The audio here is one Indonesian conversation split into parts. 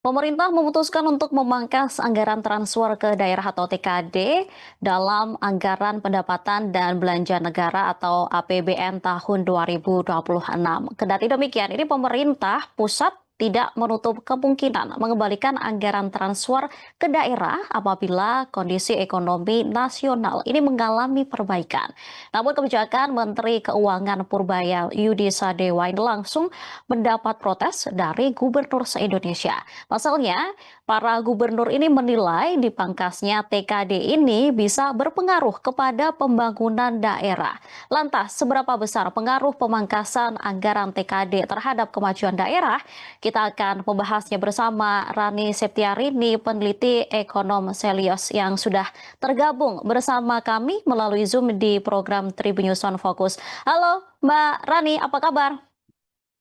Pemerintah memutuskan untuk memangkas anggaran transfer ke daerah atau TKD dalam Anggaran Pendapatan dan Belanja Negara atau APBN tahun 2026. Kendati demikian, ini pemerintah pusat tidak menutup kemungkinan mengembalikan anggaran transfer ke daerah apabila kondisi ekonomi nasional ini mengalami perbaikan. Namun kebijakan Menteri Keuangan Purbaya Yudi Sadewa ini langsung mendapat protes dari gubernur se-Indonesia. Pasalnya, para gubernur ini menilai dipangkasnya TKD ini bisa berpengaruh kepada pembangunan daerah. Lantas, seberapa besar pengaruh pemangkasan anggaran TKD terhadap kemajuan daerah? Kita akan membahasnya bersama Rani Septiarini, peneliti ekonom Selios yang sudah tergabung bersama kami melalui Zoom di program Tribunnews on Focus. Halo Mbak Rani, apa kabar?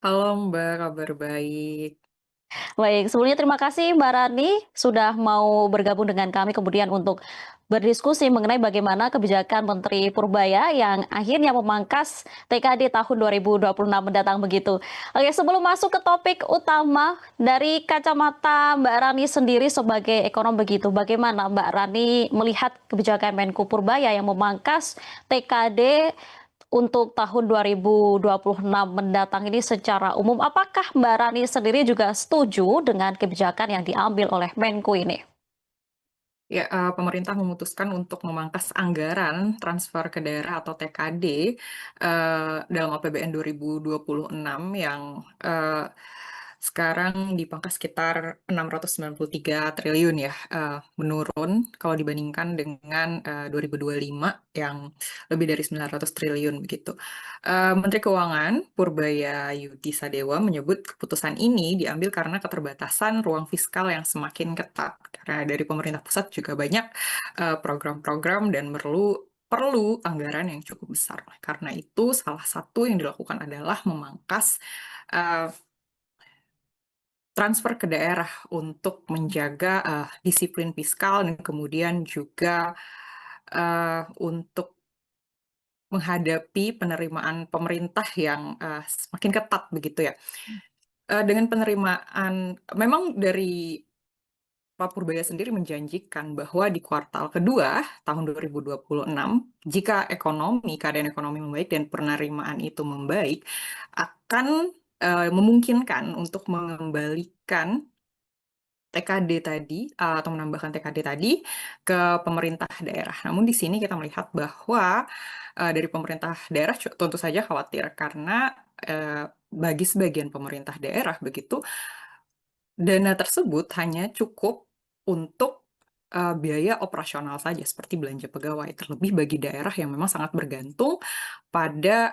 Halo Mbak, kabar baik. Baik, sebelumnya terima kasih Mbak Rani sudah mau bergabung dengan kami kemudian untuk berdiskusi mengenai bagaimana kebijakan Menteri Purbaya yang akhirnya memangkas TKD tahun 2026 mendatang begitu. Oke, sebelum masuk ke topik utama dari kacamata Mbak Rani sendiri sebagai ekonom begitu, bagaimana Mbak Rani melihat kebijakan Menko Purbaya yang memangkas TKD untuk tahun 2026 mendatang ini secara umum, apakah Mbak Rani sendiri juga setuju dengan kebijakan yang diambil oleh Menko ini? Ya, pemerintah memutuskan untuk memangkas anggaran transfer ke daerah atau TKD dalam APBN 2026 yang sekarang dipangkas sekitar 693 triliun ya, menurun kalau dibandingkan dengan 2025 yang lebih dari 900 triliun begitu. Menteri Keuangan Purbaya Yudi Sadewa menyebut keputusan ini diambil karena keterbatasan ruang fiskal yang semakin ketat. Karena dari pemerintah pusat juga banyak program-program dan perlu perlu anggaran yang cukup besar. Karena itu, salah satu yang dilakukan adalah memangkas eh, transfer ke daerah untuk menjaga disiplin fiskal dan kemudian juga untuk menghadapi penerimaan pemerintah yang semakin ketat begitu ya. Dengan penerimaan memang dari Pak Purbaya sendiri menjanjikan bahwa di kuartal kedua tahun 2026, jika keadaan ekonomi membaik dan penerimaan itu membaik, akan memungkinkan untuk mengembalikan TKD tadi, atau menambahkan TKD tadi ke pemerintah daerah. Namun di sini kita melihat bahwa, dari pemerintah daerah tentu saja khawatir karena, bagi sebagian pemerintah daerah begitu, dana tersebut hanya cukup untuk, biaya operasional saja seperti belanja pegawai, terlebih bagi daerah yang memang sangat bergantung pada,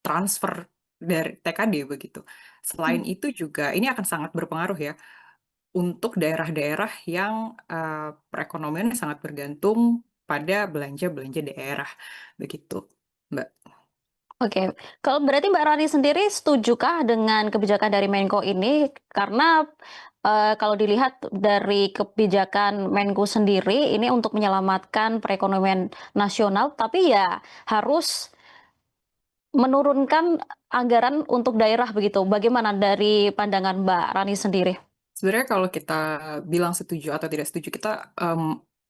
transfer dari TKD begitu. Selain Hmm. itu juga ini akan sangat berpengaruh ya untuk daerah-daerah yang, perekonomiannya sangat bergantung pada belanja-belanja daerah, begitu, Mbak. Oke, kalau berarti Mbak Rani sendiri setujukah dengan kebijakan dari Menko ini? Karena kalau dilihat dari kebijakan Menko sendiri ini untuk menyelamatkan perekonomian nasional, tapi ya harus menurunkan anggaran untuk daerah begitu. Bagaimana dari pandangan Mbak Rani sendiri? Sebenarnya kalau kita bilang setuju atau tidak setuju, kita,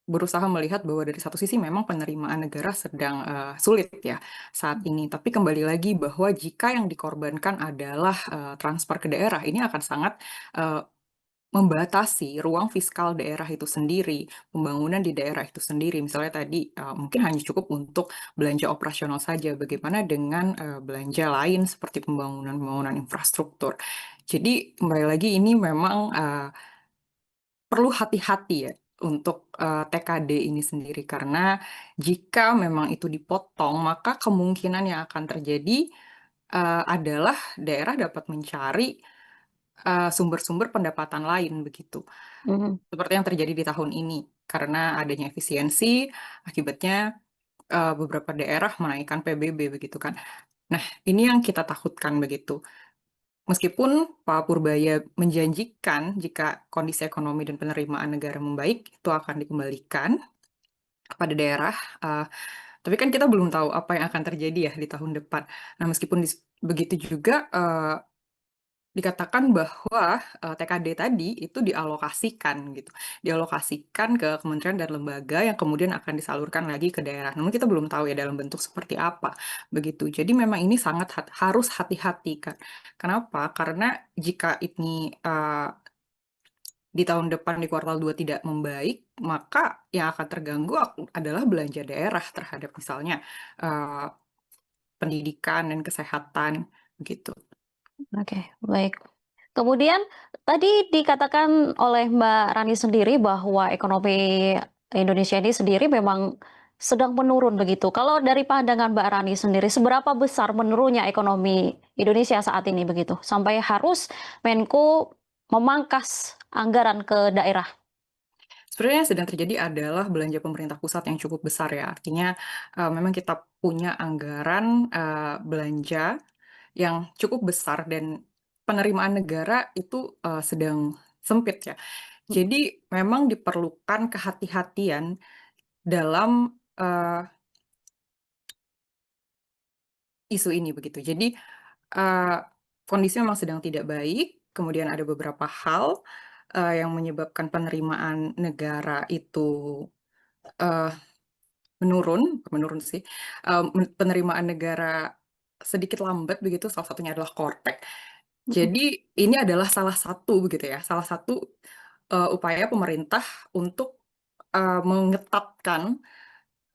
berusaha melihat bahwa dari satu sisi memang penerimaan negara sedang, sulit ya saat ini. Tapi kembali lagi bahwa jika yang dikorbankan adalah, transfer ke daerah, ini akan sangat, eee, membatasi ruang fiskal daerah itu sendiri, pembangunan di daerah itu sendiri. Misalnya tadi, mungkin hanya cukup untuk belanja operasional saja, bagaimana dengan, belanja lain seperti pembangunan-pembangunan infrastruktur. Jadi kembali lagi ini memang, perlu hati-hati ya untuk, TKD ini sendiri, karena jika memang itu dipotong, maka kemungkinan yang akan terjadi, adalah daerah dapat mencari sumber-sumber pendapatan lain begitu. Mhm. Seperti yang terjadi di tahun ini, karena adanya efisiensi, akibatnya, beberapa daerah menaikkan PBB begitu kan. Nah, ini yang kita takutkan begitu. Meskipun Pak Purbaya menjanjikan jika kondisi ekonomi dan penerimaan negara membaik, itu akan dikembalikan kepada daerah, tapi kan kita belum tahu apa yang akan terjadi ya di tahun depan. Nah, meskipun begitu juga, dikatakan bahwa TKD tadi itu dialokasikan gitu, dialokasikan ke kementerian dan lembaga yang kemudian akan disalurkan lagi ke daerah. Namun kita belum tahu ya dalam bentuk seperti apa begitu. Jadi memang ini sangat harus hati-hati kan. Kenapa? Karena jika ini di tahun depan di kuartal 2 tidak membaik, maka yang akan terganggu adalah belanja daerah terhadap misalnya eh, pendidikan dan kesehatan begitu. Oke, baik. Kemudian tadi dikatakan oleh Mbak Rani sendiri bahwa ekonomi Indonesia ini sendiri memang sedang menurun begitu. Kalau dari pandangan Mbak Rani sendiri, seberapa besar menurunnya ekonomi Indonesia saat ini begitu? Sampai harus Menko memangkas anggaran ke daerah. Sebenarnya yang sedang terjadi adalah belanja pemerintah pusat yang cukup besar ya. Artinya memang kita punya anggaran belanja yang cukup besar dan penerimaan negara itu sedang sempit ya. Jadi memang diperlukan kehati-hatian dalam isu ini begitu. Jadi uh, kondisi memang sedang tidak baik, kemudian ada beberapa hal yang menyebabkan penerimaan negara itu uh, menurun sih. Penerimaan negara sedikit lambat begitu, salah satunya adalah Korpek. Mhm, Jadi ini adalah salah satu begitu ya, salah satu upaya pemerintah untuk mengetatkan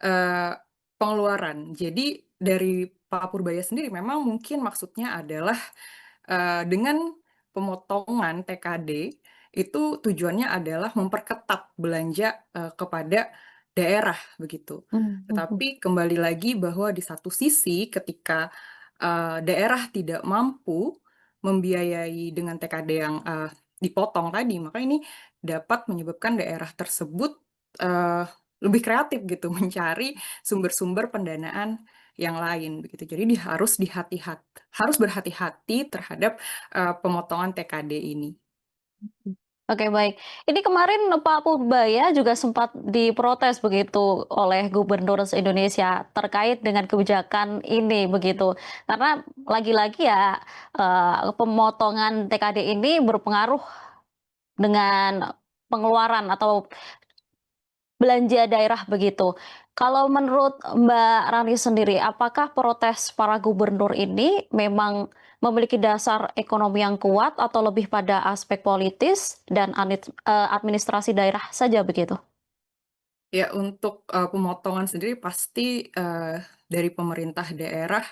Eee, pengeluaran. Jadi dari Pak Purbaya sendiri memang mungkin maksudnya adalah, dengan pemotongan TKD itu tujuannya adalah memperketat belanja, kepada daerah begitu. mhm, mhm, Tetapi kembali lagi bahwa di satu sisi ketika, daerah tidak mampu membiayai dengan TKD yang, dipotong tadi, maka ini dapat menyebabkan daerah tersebut, eee, lebih kreatif gitu mencari sumber-sumber pendanaan yang lain begitu. Jadi harus berhati-hati terhadap, pemotongan TKD ini. mhm. Oke, baik. Ini kemarin Pak Purbaya juga sempat diprotes begitu oleh gubernur se-Indonesia terkait dengan kebijakan ini begitu. Karena lagi-lagi ya, pemotongan TKD ini berpengaruh dengan pengeluaran atau belanja daerah begitu. Kalau menurut Mbak Rani sendiri, apakah protes para gubernur ini memang memiliki dasar ekonomi yang kuat atau lebih pada aspek politis dan administrasi daerah saja begitu? Ya untuk, pemotongan sendiri pasti, dari pemerintah daerah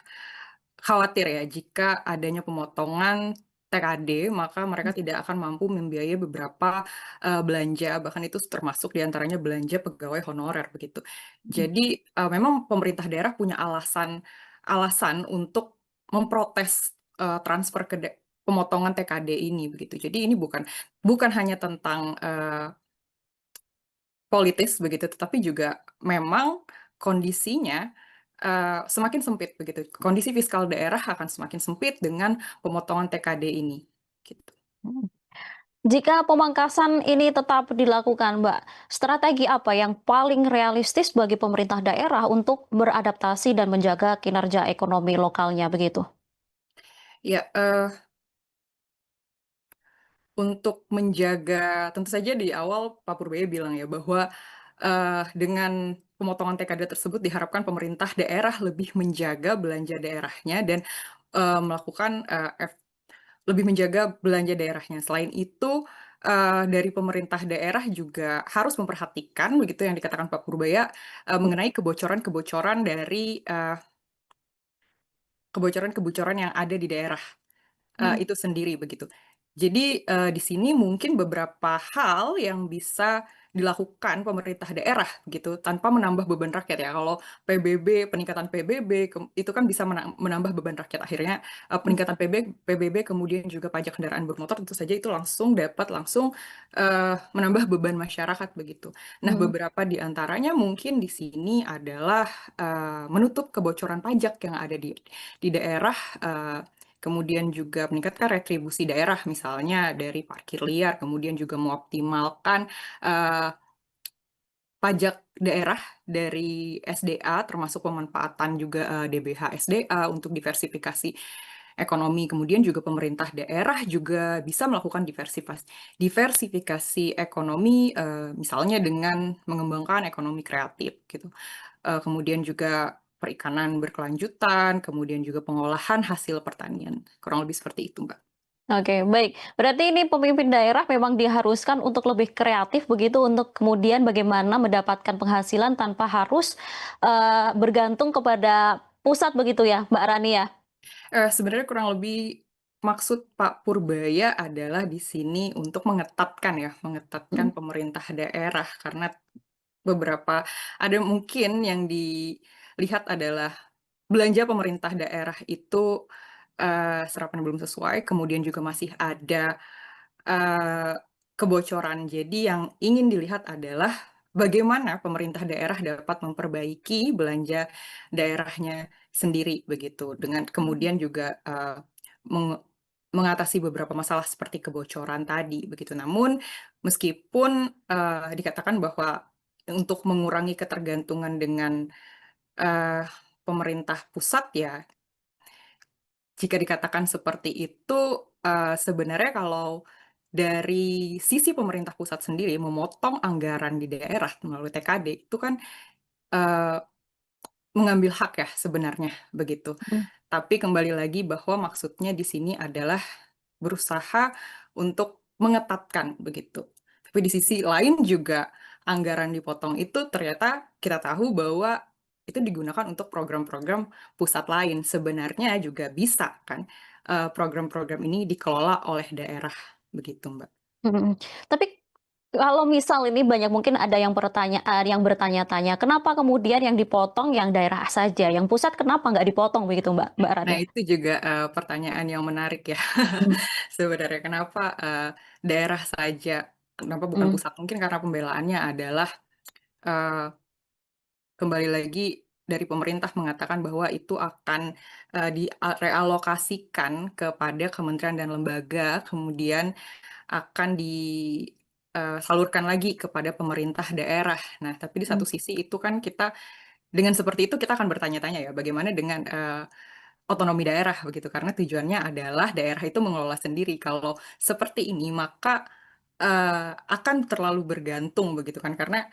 khawatir ya jika adanya pemotongan TKD, maka mereka tidak akan mampu membiayai beberapa, belanja, bahkan itu termasuk di antaranya belanja pegawai honorer begitu. Mhm, Jadi, memang pemerintah daerah punya alasan alasan untuk memprotes, transfer pemotongan TKD ini begitu. Jadi ini bukan bukan hanya tentang, politis begitu, tetapi juga memang kondisinya, semakin sempit begitu. Kondisi fiskal daerah akan semakin sempit dengan pemotongan TKD ini, gitu. mhm. Jika pemangkasan ini tetap dilakukan, Mbak, strategi apa yang paling realistis bagi pemerintah daerah untuk beradaptasi dan menjaga kinerja ekonomi lokalnya begitu? Ya, untuk menjaga tentu saja di awal Pak Purbaya bilang ya bahwa, dengan pemotongan TKD tersebut diharapkan pemerintah daerah lebih menjaga belanja daerahnya dan, melakukan, lebih menjaga belanja daerahnya. Selain itu, dari pemerintah daerah juga harus memperhatikan begitu yang dikatakan Pak Purbaya, mengenai kebocoran-kebocoran dari, kebocoran-kebocoran yang ada di daerah. Mhm, Itu sendiri begitu. Jadi, di sini mungkin beberapa hal yang bisa dilakukan pemerintah daerah gitu, tanpa menambah beban rakyat ya. Kalau PBB, peningkatan PBB itu kan bisa menambah beban rakyat. Akhirnya, mhm, peningkatan PBB kemudian juga pajak kendaraan bermotor tentu saja itu langsung menambah beban masyarakat begitu. Nah, mhm. beberapa di antaranya mungkin di sini adalah, menutup kebocoran pajak yang ada di daerah, kemudian juga meningkatkan retribusi daerah, misalnya dari parkir liar, kemudian juga mengoptimalkan, eee, pajak daerah dari SDA, termasuk pemanfaatan juga, DBH SDA untuk diversifikasi ekonomi. Kemudian juga pemerintah daerah juga bisa melakukan diversifikasi ekonomi, misalnya dengan mengembangkan ekonomi kreatif gitu. Kemudian juga perikanan berkelanjutan, kemudian juga pengolahan hasil pertanian. Kurang lebih seperti itu, Mbak. Oke, baik. Berarti ini pemimpin daerah memang diharuskan untuk lebih kreatif begitu untuk kemudian bagaimana mendapatkan penghasilan tanpa harus, bergantung kepada pusat begitu ya, Mbak Rani ya? Sebenarnya kurang lebih maksud Pak Purbaya adalah di sini untuk mengetatkan ya, Mhm, mengetatkan pemerintah daerah karena beberapa ada mungkin yang dilihat adalah belanja pemerintah daerah itu, serapan belum sesuai, kemudian juga masih ada, eee, kebocoran. Jadi yang ingin dilihat adalah bagaimana pemerintah daerah dapat memperbaiki belanja daerahnya sendiri begitu, dengan mhm. kemudian juga, menge mengatasi beberapa masalah seperti kebocoran tadi begitu. Namun meskipun, dikatakan bahwa untuk mengurangi ketergantungan dengan Eee, pemerintah pusat ya, jika dikatakan seperti itu, sebenarnya kalau dari sisi pemerintah pusat sendiri memotong anggaran di daerah melalui TKD itu kan, eee, mengambil hak ya sebenarnya, begitu. Mhm. Tapi kembali lagi bahwa maksudnya di sini adalah berusaha untuk mengetatkan begitu. Tapi di sisi lain juga anggaran dipotong itu ternyata kita tahu bahwa itu digunakan untuk program-program pusat lain. Sebenarnya juga bisa kan, program-program ini dikelola oleh daerah, begitu, Mbak. Mhm. Tapi kalau misal ini banyak mungkin ada yang bertanya-tanya, kenapa kemudian yang dipotong yang daerah saja, yang pusat kenapa nggak dipotong begitu Mbak Mbak Nah Rani? itu juga, pertanyaan yang menarik ya Mhm, sebenarnya. Kenapa, daerah saja, kenapa bukan mhm, pusat? Mungkin karena pembelaannya adalah, eee kembali lagi dari pemerintah mengatakan bahwa itu akan, realokasikan kepada kementerian dan lembaga, kemudian akan salurkan lagi kepada pemerintah daerah. Nah, tapi di mhm, satu sisi itu kan kita dengan seperti itu kita akan bertanya-tanya ya, bagaimana dengan, otonomi daerah begitu, karena tujuannya adalah daerah itu mengelola sendiri. Kalau seperti ini maka, akan terlalu bergantung begitu kan, karena,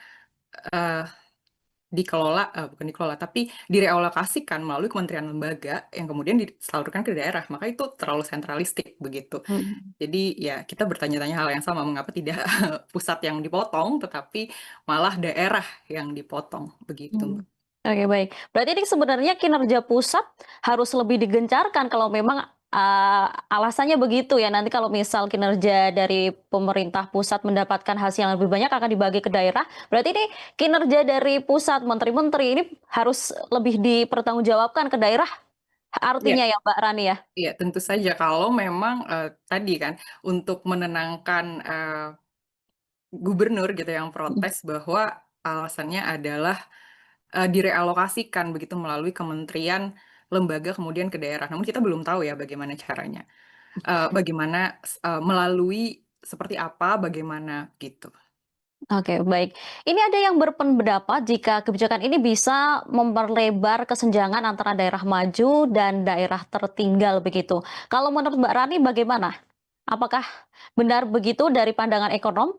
eee bukan dikelola, tapi direalokasikan melalui kementerian lembaga yang kemudian disalurkan ke daerah, maka itu terlalu sentralistik begitu. mhm, Jadi ya kita bertanya-tanya hal yang sama, mengapa tidak pusat yang dipotong, tetapi malah daerah yang dipotong, begitu, mhm. Mbak. Oke, baik. Berarti ini sebenarnya kinerja pusat harus lebih digencarkan kalau memang, alasannya begitu ya, nanti kalau misal kinerja dari pemerintah pusat mendapatkan hasil yang lebih banyak akan dibagi ke daerah, berarti ini kinerja dari pusat, menteri-menteri ini harus lebih dipertanggungjawabkan ke daerah, Iya artinya ya Mbak Rani ya? iya, tentu saja kalau memang, tadi kan untuk menenangkan, gubernur gitu yang Mhm. protes bahwa alasannya adalah direalokasikan begitu melalui kementerian, lembaga, kemudian ke daerah. Namun kita belum tahu ya bagaimana caranya, bagaimana melalui seperti apa, bagaimana gitu. Oke, baik. Ini ada yang berpendapat jika kebijakan ini bisa memperlebar kesenjangan antara daerah maju dan daerah tertinggal begitu. Kalau menurut Mbak Rani bagaimana? Apakah benar begitu dari pandangan ekonom?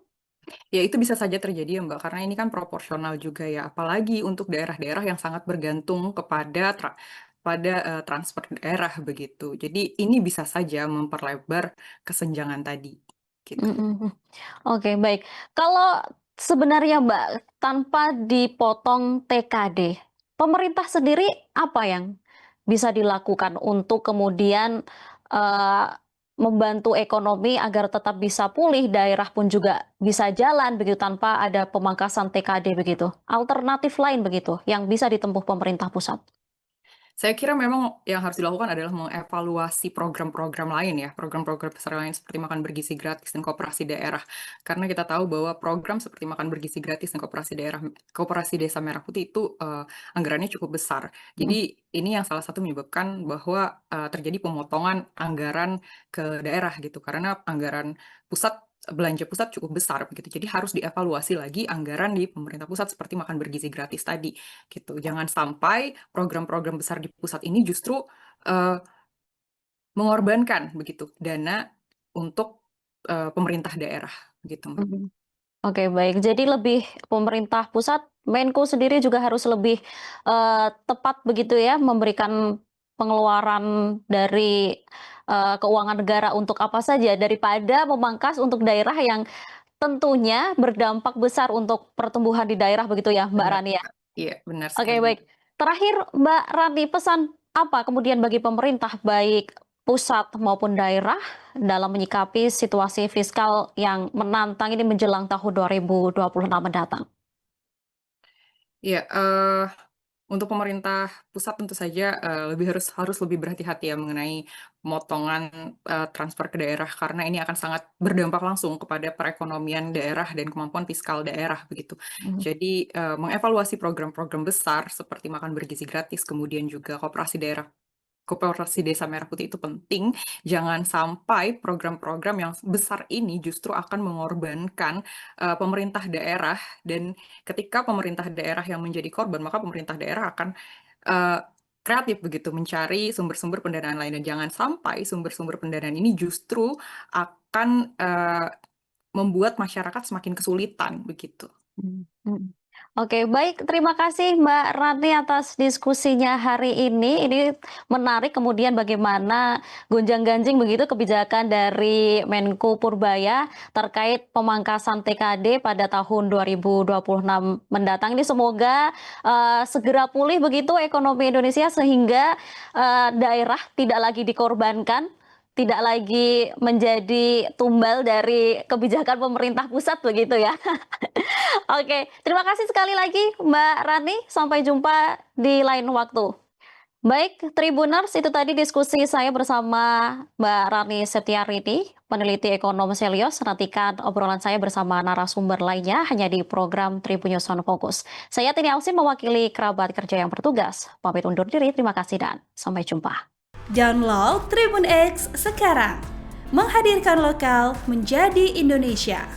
Ya itu bisa saja terjadi ya Mbak, karena ini kan proporsional juga ya, apalagi untuk daerah-daerah yang sangat bergantung pada, transfer daerah begitu. Jadi ini bisa saja memperlebar kesenjangan tadi, gitu. Mhm, mhm. Oke, baik. Kalau sebenarnya Mbak, tanpa dipotong TKD, pemerintah sendiri apa yang bisa dilakukan untuk kemudian, eee, membantu ekonomi agar tetap bisa pulih, daerah pun juga bisa jalan begitu tanpa ada pemangkasan TKD begitu? Alternatif lain begitu yang bisa ditempuh pemerintah pusat? Saya kira memang yang harus dilakukan adalah mengevaluasi program-program lain ya, program-program besar lain seperti makan bergizi gratis dan koperasi daerah. Karena kita tahu bahwa program seperti makan bergizi gratis dan koperasi Desa Merah Putih itu, anggarannya cukup besar. Mhm, Jadi ini yang salah satu menyebabkan bahwa, terjadi pemotongan anggaran ke daerah gitu, karena belanja pusat cukup besar begitu. Jadi harus dievaluasi lagi anggaran di pemerintah pusat seperti makan bergizi gratis tadi, gitu. Jangan sampai program-program besar di pusat ini justru, eee, mengorbankan begitu dana untuk pemerintah daerah gitu, Mbak. Mhm. Oke, baik. Jadi lebih pemerintah pusat, Menko sendiri juga harus lebih, tepat begitu ya, memberikan pengeluaran dari, keuangan negara untuk apa saja, daripada memangkas untuk daerah yang tentunya berdampak besar untuk pertumbuhan di daerah begitu ya, Mbak Benar, Rani ya? Kak. Iya, benar Oke, sekali, baik. Mbak. Terakhir, Mbak Rani, pesan apa kemudian bagi pemerintah, baik pusat maupun daerah, dalam menyikapi situasi fiskal yang menantang ini menjelang tahun 2026 mendatang? Iya, untuk pemerintah pusat tentu saja, lebih harus harus lebih berhati-hati ya mengenai pemotongan, transfer ke daerah karena ini akan sangat berdampak langsung kepada perekonomian daerah dan kemampuan fiskal daerah begitu. Mhm, Jadi, mengevaluasi program-program besar seperti makan bergizi gratis, kemudian juga Koperasi Desa Merah Putih itu penting, jangan sampai program-program yang besar ini justru akan mengorbankan, pemerintah daerah dan ketika pemerintah daerah yang menjadi korban, maka pemerintah daerah akan, eee, kreatif begitu mencari sumber-sumber pendanaan lain dan jangan sampai sumber-sumber pendanaan ini justru akan, membuat masyarakat semakin kesulitan begitu. mhm, mhm. Oke, baik. Terima kasih Mbak Rani atas diskusinya hari ini. Ini menarik kemudian bagaimana gonjang-ganjing begitu kebijakan dari Menko Purbaya terkait pemangkasan TKD pada tahun 2026 mendatang. Ini semoga segera pulih begitu ekonomi Indonesia sehingga daerah tidak lagi dikorbankan, tidak lagi menjadi tumbal dari kebijakan pemerintah pusat begitu ya. Oke, terima kasih sekali lagi Mbak Rani, sampai jumpa di lain waktu. Baik, Tribuners, itu tadi diskusi saya bersama Mbak Rani Setiarini, peneliti ekonom Selios. Nantikan obrolan saya bersama narasumber lainnya hanya di program Tribun News on Focus. Saya Tini Ausin mewakili kerabat kerja yang bertugas. Pamit undur diri, terima kasih dan sampai jumpa. Download Tribun X sekarang. Menghadirkan lokal menjadi Indonesia.